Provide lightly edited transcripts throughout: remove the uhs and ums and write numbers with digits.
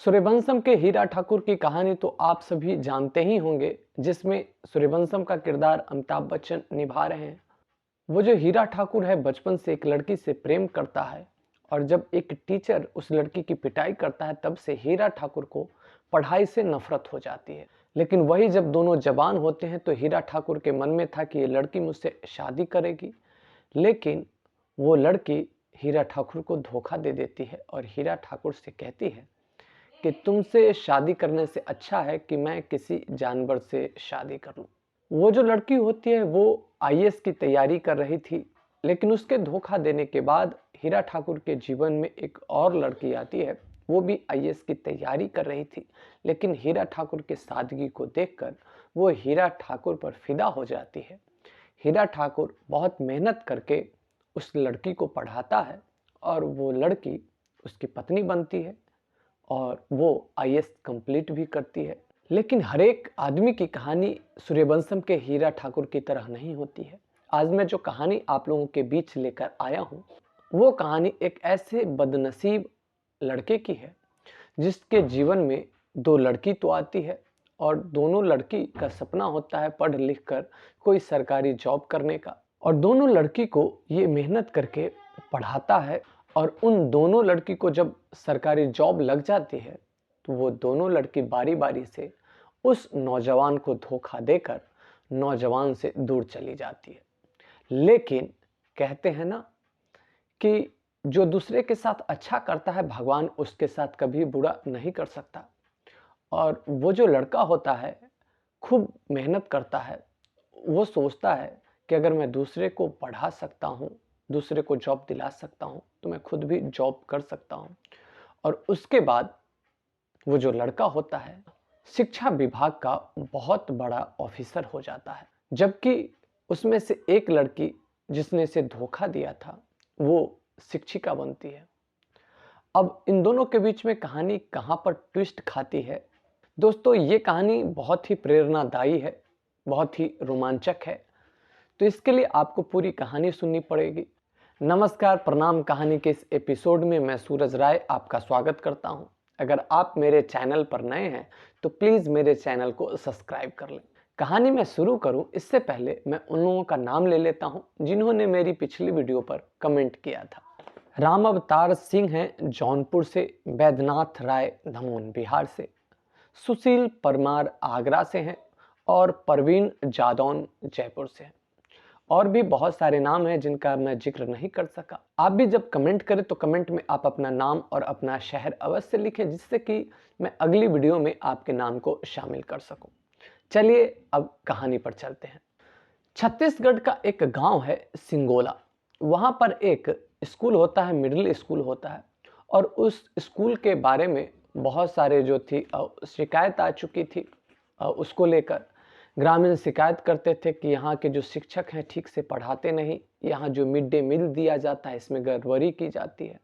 सूर्यवंशम के हीरा ठाकुर की कहानी तो आप सभी जानते ही होंगे, जिसमें सूर्यवंशम का किरदार अमिताभ बच्चन निभा रहे हैं। वो जो हीरा ठाकुर है बचपन से एक लड़की से प्रेम करता है और जब एक टीचर उस लड़की की पिटाई करता है तब से हीरा ठाकुर को पढ़ाई से नफरत हो जाती है। लेकिन वही जब दोनों जवान होते हैं तो हीरा ठाकुर के मन में था कि ये लड़की मुझसे शादी करेगी, लेकिन वो लड़की हीरा ठाकुर को धोखा दे देती है और हीरा ठाकुर से कहती है कि तुमसे शादी करने से अच्छा है कि मैं किसी जानवर से शादी कर लूं। वो जो लड़की होती है वो आईएएस की तैयारी कर रही थी, लेकिन उसके धोखा देने के बाद हीरा ठाकुर के जीवन में एक और लड़की आती है। वो भी आईएएस की तैयारी कर रही थी, लेकिन हीरा ठाकुर के सादगी को देखकर वो हीरा ठाकुर पर फिदा हो जाती है। हीरा ठाकुर बहुत मेहनत करके उस लड़की को पढ़ाता है और वो लड़की उसकी पत्नी बनती है और वो आईएएस कंप्लीट भी करती है। लेकिन हर एक आदमी की कहानी सूर्यवंशम के हीरा ठाकुर की तरह नहीं होती है। आज मैं जो कहानी आप लोगों के बीच लेकर आया हूँ वो कहानी एक ऐसे बदनसीब लड़के की है जिसके जीवन में दो लड़की तो आती है और दोनों लड़की का सपना होता है पढ़ लिख कर कोई सरकारी जॉब करने का, और दोनों लड़की को ये मेहनत करके पढ़ाता है और उन दोनों लड़की को जब सरकारी जॉब लग जाती है तो वो दोनों लड़की बारी बारी से उस नौजवान को धोखा देकर नौजवान से दूर चली जाती है। लेकिन कहते हैं ना कि जो दूसरे के साथ अच्छा करता है भगवान उसके साथ कभी बुरा नहीं कर सकता। और वो जो लड़का होता है खूब मेहनत करता है, वो सोचता है कि अगर मैं दूसरे को पढ़ा सकता हूँ, दूसरे को जॉब दिला सकता हूँ तो मैं खुद भी जॉब कर सकता हूँ। और उसके बाद वो जो लड़का होता है शिक्षा विभाग का बहुत बड़ा ऑफिसर हो जाता है, जबकि उसमें से एक लड़की जिसने इसे धोखा दिया था वो शिक्षिका बनती है। अब इन दोनों के बीच में कहानी कहां पर ट्विस्ट खाती है दोस्तों, ये कहानी बहुत ही प्रेरणादायी है, बहुत ही रोमांचक है, तो इसके लिए आपको पूरी कहानी सुननी पड़ेगी। नमस्कार, प्रणाम। कहानी के इस एपिसोड में मैं सूरज राय आपका स्वागत करता हूं। अगर आप मेरे चैनल पर नए हैं तो प्लीज मेरे चैनल को सब्सक्राइब कर लें। कहानी में शुरू करूं इससे पहले मैं उन लोगों का नाम ले लेता हूं जिन्होंने मेरी पिछली वीडियो पर कमेंट किया था। राम अवतार सिंह हैं जौनपुर से, बैद्यनाथ राय दमोह बिहार से, सुशील परमार आगरा से हैं और परवीन जादौन जयपुर से हैं। और भी बहुत सारे नाम हैं जिनका मैं जिक्र नहीं कर सका। आप भी जब कमेंट करें तो कमेंट में आप अपना नाम और अपना शहर अवश्य लिखें, जिससे कि मैं अगली वीडियो में आपके नाम को शामिल कर सकूं। चलिए अब कहानी पर चलते हैं। छत्तीसगढ़ का एक गांव है सिंगोला। वहां पर एक स्कूल होता है, मिडिल स्कूल होता है, और उस स्कूल के बारे में बहुत सारे जो थी शिकायत आ चुकी थी। उसको लेकर ग्रामीण शिकायत करते थे कि यहाँ के जो शिक्षक हैं ठीक से पढ़ाते नहीं, यहाँ जो मिड डे मील दिया जाता है इसमें गड़बड़ी की जाती है,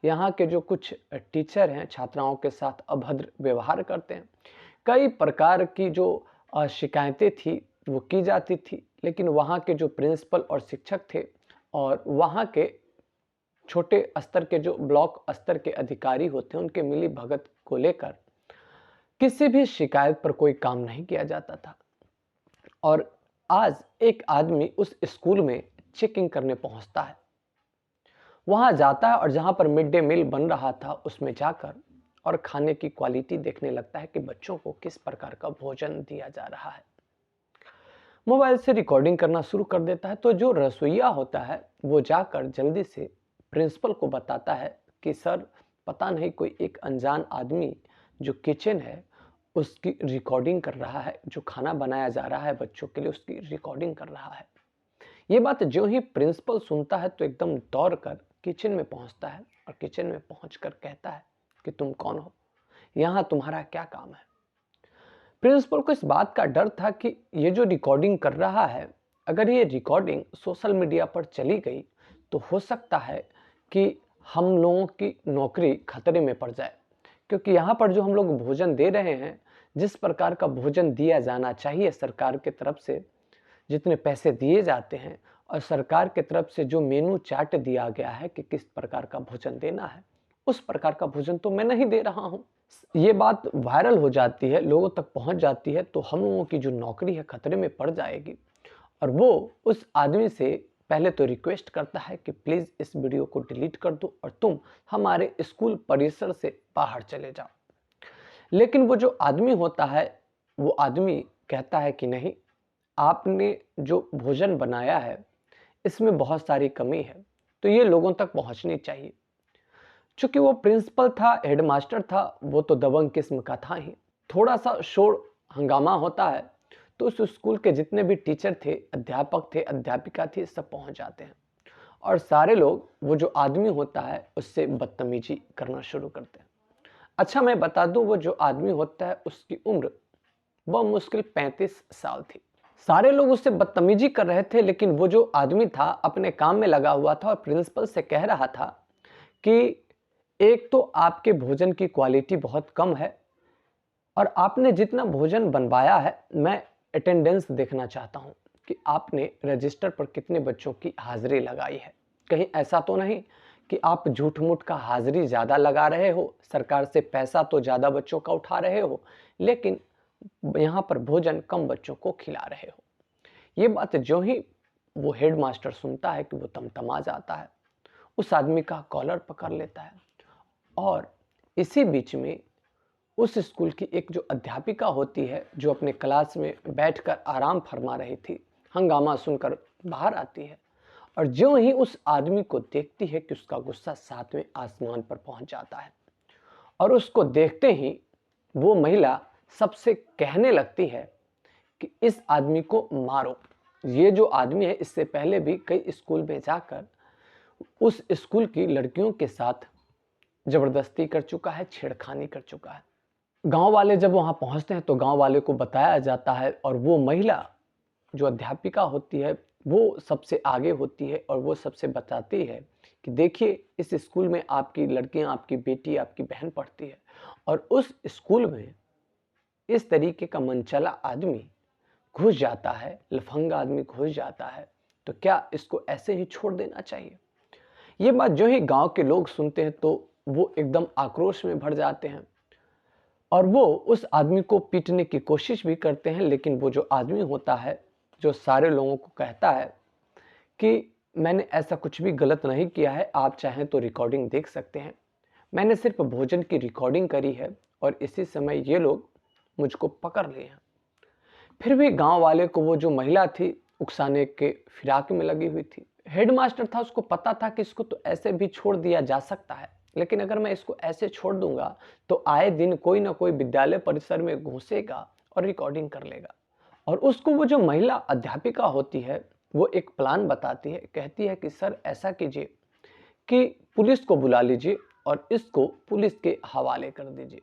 यहाँ के जो कुछ टीचर हैं छात्राओं के साथ अभद्र व्यवहार करते हैं। कई प्रकार की जो शिकायतें थी वो की जाती थी, लेकिन वहाँ के जो प्रिंसिपल और शिक्षक थे और वहाँ के छोटे स्तर के जो ब्लॉक स्तर के अधिकारी होते हैं उनके मिली भगत को लेकर किसी भी शिकायत पर कोई काम नहीं किया जाता था। और आज एक आदमी उस स्कूल में चेकिंग करने पहुंचता है, वहां जाता है और जहां पर मिड डे मील बन रहा था उसमें जाकर और खाने की क्वालिटी देखने लगता है कि बच्चों को किस प्रकार का भोजन दिया जा रहा है। मोबाइल से रिकॉर्डिंग करना शुरू कर देता है। तो जो रसोइया होता है वो जाकर जल्दी से प्रिंसिपल को बताता है कि सर, पता नहीं कोई एक अनजान आदमी जो किचन है उसकी रिकॉर्डिंग कर रहा है, जो खाना बनाया जा रहा है बच्चों के लिए उसकी रिकॉर्डिंग कर रहा है। ये बात जो ही प्रिंसिपल सुनता है तो एकदम दौड़ कर किचन में पहुंचता है और किचन में पहुंचकर कहता है कि तुम कौन हो, यहाँ तुम्हारा क्या काम है। प्रिंसिपल को इस बात का डर था कि ये जो रिकॉर्डिंग कर रहा है, अगर ये रिकॉर्डिंग सोशल मीडिया पर चली गई तो हो सकता है कि हम लोगों की नौकरी खतरे में पड़ जाए, क्योंकि यहाँ पर जो हम लोग भोजन दे रहे हैं, जिस प्रकार का भोजन दिया जाना चाहिए सरकार की तरफ से, जितने पैसे दिए जाते हैं और सरकार की तरफ से जो मेनू चार्ट दिया गया है कि किस प्रकार का भोजन देना है, उस प्रकार का भोजन तो मैं नहीं दे रहा हूँ। ये बात वायरल हो जाती है, लोगों तक पहुंच जाती है, तो हम लोगों की जो नौकरी है खतरे में पड़ जाएगी। और वो उस आदमी से पहले तो रिक्वेस्ट करता है कि प्लीज़ इस वीडियो को डिलीट कर दो और तुम हमारे स्कूल परिसर से बाहर चले जाओ। लेकिन वो जो आदमी होता है, वो आदमी कहता है कि नहीं, आपने जो भोजन बनाया है इसमें बहुत सारी कमी है, तो ये लोगों तक पहुंचनी चाहिए। चूंकि वो प्रिंसिपल था, हेडमास्टर था, वो तो दबंग किस्म का था ही। थोड़ा सा शोर हंगामा होता है तो उस स्कूल के जितने भी टीचर थे, अध्यापक थे, अध्यापिका थी, सब पहुंच जाते हैं और सारे लोग वो जो आदमी होता है उससे बदतमीजी करना शुरू करते हैं। अच्छा, मैं बता दूं, वो जो आदमी होता है उसकी उम्र वह मुश्किल 35 साल थी। सारे लोग उससे बदतमीजी कर रहे थे, लेकिन वो जो आदमी था अपने काम में लगा हुआ था और प्रिंसिपल से कह रहा था कि एक तो आपके भोजन की क्वालिटी बहुत कम है और आपने जितना भोजन बनवाया है, मैं अटेंडेंस देखना चाहता हूं कि आपने रजिस्टर पर कितने बच्चों की हाजिरी लगाई है। कहीं ऐसा तो नहीं कि आप झूठ मूठ का हाजिरी ज़्यादा लगा रहे हो, सरकार से पैसा तो ज़्यादा बच्चों का उठा रहे हो, लेकिन यहाँ पर भोजन कम बच्चों को खिला रहे हो। ये बात जो ही वो हेडमास्टर सुनता है कि वो तमतमा जाता है, उस आदमी का कॉलर पकड़ लेता है और इसी बीच में उस स्कूल की एक जो अध्यापिका होती है, जो अपने क्लास में बैठकर आराम फरमा रही थी, हंगामा सुनकर बाहर आती है और जो ही उस आदमी को देखती है कि उसका गुस्सा 7वें आसमान पर पहुंच जाता है और उसको देखते ही वो महिला सबसे कहने लगती है कि इस आदमी को मारो। ये जो आदमी है इससे पहले भी कई स्कूल में जाकर उस स्कूल की लड़कियों के साथ जबरदस्ती कर चुका है, छेड़खानी कर चुका है। गांव वाले जब वहां पहुंचते हैं तो गांव वाले को बताया जाता है और वो महिला जो अध्यापिका होती है वो सबसे आगे होती है और वो सबसे बताती है कि देखिए, इस स्कूल में आपकी लड़कियां, आपकी बेटी, आपकी बहन पढ़ती है और उस स्कूल में इस तरीके का मनचला आदमी घुस जाता है, लफंगा आदमी घुस जाता है, तो क्या इसको ऐसे ही छोड़ देना चाहिए? ये बात जो ही गांव के लोग सुनते हैं तो वो एकदम आक्रोश में भर जाते हैं और वो उस आदमी को पीटने की कोशिश भी करते हैं। लेकिन वो जो आदमी होता है, जो सारे लोगों को कहता है कि मैंने ऐसा कुछ भी गलत नहीं किया है, आप चाहें तो रिकॉर्डिंग देख सकते हैं, मैंने सिर्फ भोजन की रिकॉर्डिंग करी है और इसी समय ये लोग मुझको पकड़ लिए हैं। फिर भी गांव वाले को वो जो महिला थी उकसाने के फिराक में लगी हुई थी। हेडमास्टर था, उसको पता था कि इसको तो ऐसे भी छोड़ दिया जा सकता है, लेकिन अगर मैं इसको ऐसे छोड़ दूंगा तो आए दिन कोई ना कोई विद्यालय परिसर में घुसेगा और रिकॉर्डिंग कर लेगा। और उसको वो जो महिला अध्यापिका होती है वो एक प्लान बताती है, कहती है कि सर ऐसा कीजिए कि पुलिस को बुला लीजिए और इसको पुलिस के हवाले कर दीजिए।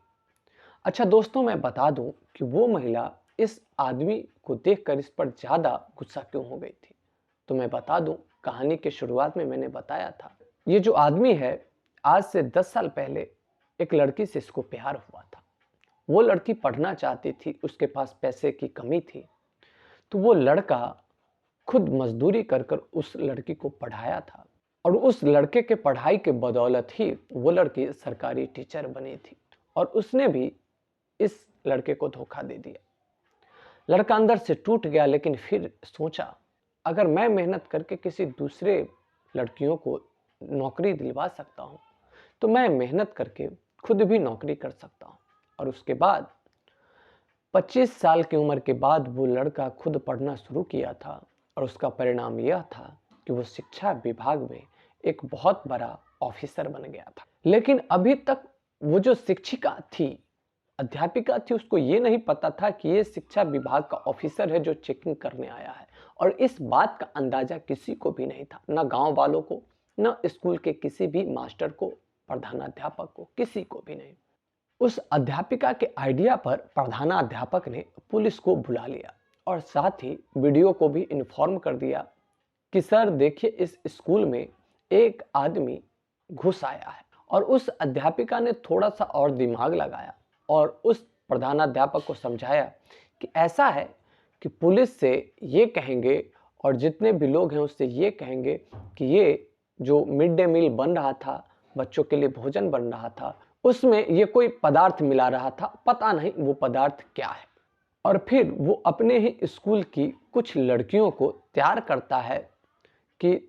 अच्छा दोस्तों, मैं बता दूं कि वो महिला इस आदमी को देखकर इस पर ज्यादा गुस्सा क्यों हो गई थी। तो मैं बता दूं, कहानी के शुरुआत में मैंने बताया था, ये जो आदमी है आज से 10 साल पहले एक लड़की से इसको प्यार हुआ था। वो लड़की पढ़ना चाहती थी, उसके पास पैसे की कमी थी, तो वो लड़का खुद मजदूरी कर कर उस लड़की को पढ़ाया था और उस लड़के के पढ़ाई के बदौलत ही वो लड़की सरकारी टीचर बनी थी और उसने भी इस लड़के को धोखा दे दिया। लड़का अंदर से टूट गया, लेकिन फिर सोचा अगर मैं मेहनत करके किसी दूसरे लड़कियों को नौकरी दिलवा सकता हूं तो मैं मेहनत करके खुद भी नौकरी कर सकता हूं। और उसके बाद 25 साल की उम्र के बाद वो लड़का खुद पढ़ना शुरू किया था और उसका परिणाम यह था कि वो शिक्षा विभाग में एक बहुत बड़ा ऑफिसर बन गया था। लेकिन अभी तक वो जो शिक्षिका थी, अध्यापिका थी, उसको ये नहीं पता था कि ये शिक्षा विभाग का ऑफिसर है जो चेकिंग करने आया है। और इस बात का अंदाजा किसी को भी नहीं था, ना गांव वालों को, ना स्कूल के किसी भी मास्टर को, प्रधानाध्यापक को, किसी को भी नहीं। उस अध्यापिका के आइडिया पर प्रधानाध्यापक ने पुलिस को बुला लिया और साथ ही वीडियो को भी इन्फॉर्म कर दिया कि सर देखिए, इस स्कूल में एक आदमी घुस आया है। और उस अध्यापिका ने थोड़ा सा और दिमाग लगाया और उस प्रधानाध्यापक को समझाया कि ऐसा है कि पुलिस से ये कहेंगे और जितने भी लोग हैं उससे ये कहेंगे कि ये जो मिड डे मील बन रहा था, बच्चों के लिए भोजन बन रहा था, उसमें ये कोई पदार्थ मिला रहा था, पता नहीं वो पदार्थ क्या है। और फिर वो अपने ही स्कूल की कुछ लड़कियों को तैयार करता है कि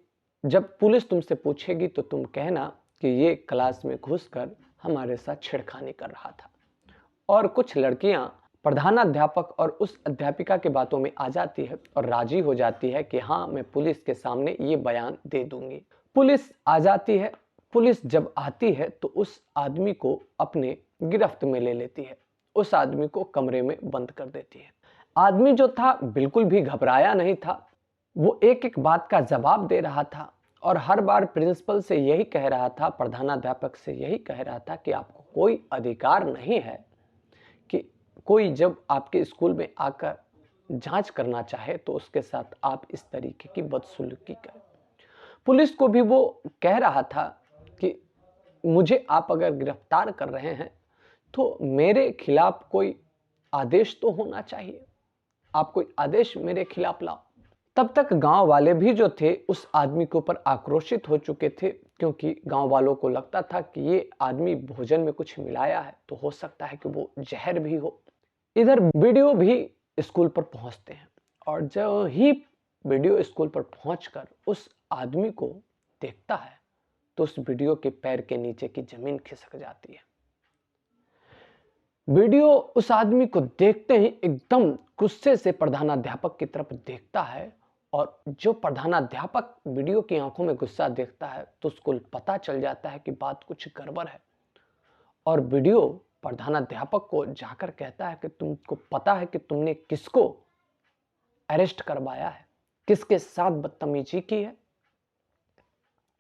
जब पुलिस तुमसे पूछेगी तो तुम कहना कि ये क्लास में घुसकर हमारे साथ छेड़खानी कर रहा था। और कुछ लड़कियां प्रधानाध्यापक और उस अध्यापिका की बातों में आ जाती है और राजी हो जाती है कि हाँ, मैं पुलिस के सामने ये बयान दे दूंगी। पुलिस आ जाती है। पुलिस जब आती है तो उस आदमी को अपने गिरफ्त में ले लेती है, उस आदमी को कमरे में बंद कर देती है। आदमी जो था बिल्कुल भी घबराया नहीं था, वो एक एक बात का जवाब दे रहा था और हर बार प्रिंसिपल से यही कह रहा था, प्रधानाध्यापक से यही कह रहा था कि आपको कोई अधिकार नहीं है कि कोई जब आपके स्कूल में आकर जांच करना चाहे तो उसके साथ आप इस तरीके की बदसलूकी करें। पुलिस को भी वो कह रहा था कि मुझे आप अगर गिरफ्तार कर रहे हैं तो मेरे खिलाफ कोई आदेश तो होना चाहिए, आप कोई आदेश मेरे खिलाफ लाओ। तब तक गांव वाले भी जो थे उस आदमी के ऊपर आक्रोशित हो चुके थे, क्योंकि गांव वालों को लगता था कि ये आदमी भोजन में कुछ मिलाया है तो हो सकता है कि वो जहर भी हो। इधर वीडियो भी स्कूल पर पहुंचते हैं और जब ही वीडियो स्कूल पर पहुंचकर उस आदमी को देखता है तो उस वीडियो के पैर के नीचे की जमीन खिसक जाती है। वीडियो उस आदमी को देखते ही एकदम गुस्से से प्रधानाध्यापक की तरफ देखता है और जो प्रधानाध्यापक वीडियो की आंखों में गुस्सा देखता है तो उसको पता चल जाता है कि बात कुछ गड़बड़ है। और वीडियो प्रधानाध्यापक को जाकर कहता है कि तुमको पता है कि तुमने किसको अरेस्ट करवाया है, किसके साथ बदतमीजी की है।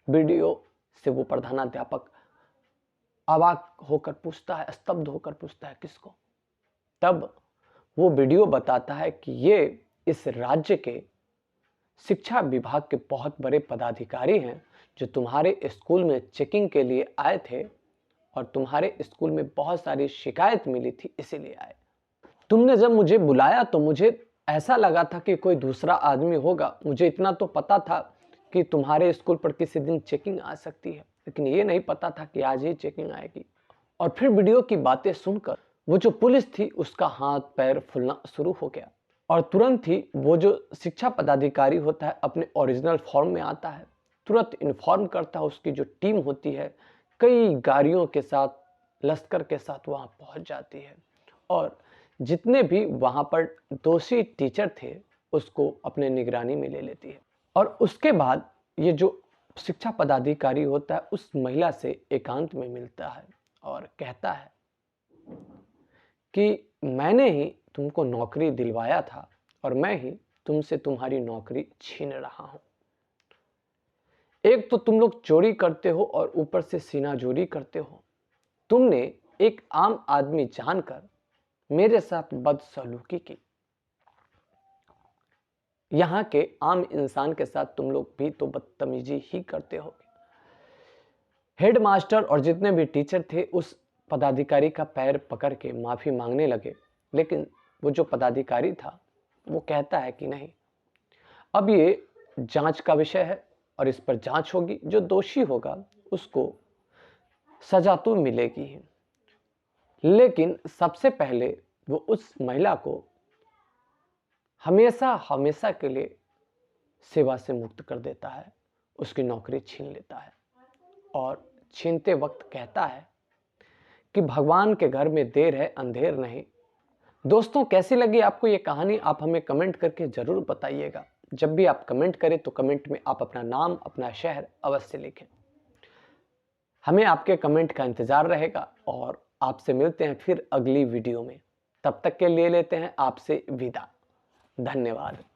वीडियो से वो प्रधानाध्यापक अवाक होकर पूछता है, स्तब्ध होकर पूछता है किसको। तब वो वीडियो बताता है कि ये इस राज्य के शिक्षा विभाग के बहुत बड़े पदाधिकारी हैं जो तुम्हारे स्कूल में चेकिंग के लिए आए थे और तुम्हारे स्कूल में बहुत सारी शिकायत मिली थी, इसीलिए आए। तुमने जब मुझे बुलाया तो मुझे ऐसा लगा था कि कोई दूसरा आदमी होगा, मुझे इतना तो पता था कि तुम्हारे स्कूल पर किसी दिन चेकिंग आ सकती है, लेकिन ये नहीं पता था कि आज ही चेकिंग आएगी। और फिर वीडियो की बातें सुनकर वो जो पुलिस थी उसका हाथ पैर फूलना शुरू हो गया और तुरंत ही वो जो शिक्षा पदाधिकारी होता है अपने ओरिजिनल फॉर्म में आता है, तुरंत इन्फॉर्म करता है। उसकी जो टीम होती है कई गाड़ियों के साथ, लश्कर के साथ वहां पहुंच जाती है और जितने भी वहां पर दोषी टीचर थे उसको अपने निगरानी में ले लेती है। और उसके बाद ये जो शिक्षा पदाधिकारी होता है उस महिला से एकांत में मिलता है और कहता है कि मैंने ही तुमको नौकरी दिलवाया था और मैं ही तुमसे तुम्हारी नौकरी छीन रहा हूं। एक तो तुम लोग चोरी करते हो और ऊपर से सीनाजोरी करते हो। तुमने एक आम आदमी जानकर मेरे साथ बदसलूकी की। यहां के आम इंसान के साथ तुम लोग भी तो बदतमीजी ही करते हो। हेडमास्टर और जितने भी टीचर थे उस पदाधिकारी का पैर पकड़ के माफी मांगने लगे, लेकिन वो जो पदाधिकारी था वो कहता है कि नहीं, अब ये जांच का विषय है और इस पर जांच होगी, जो दोषी होगा उसको सजा तो मिलेगी ही। लेकिन सबसे पहले वो उस महिला को हमेशा हमेशा के लिए सेवा से मुक्त कर देता है, उसकी नौकरी छीन लेता है और छीनते वक्त कहता है कि भगवान के घर में देर है अंधेर नहीं। दोस्तों, कैसी लगी आपको ये कहानी? आप हमें कमेंट करके जरूर बताइएगा। जब भी आप कमेंट करें तो कमेंट में आप अपना नाम, अपना शहर अवश्य लिखें। हमें आपके कमेंट का इंतजार रहेगा और आपसे मिलते हैं फिर अगली वीडियो में। तब तक के लिए लेते हैं आपसे विदा। धन्यवाद।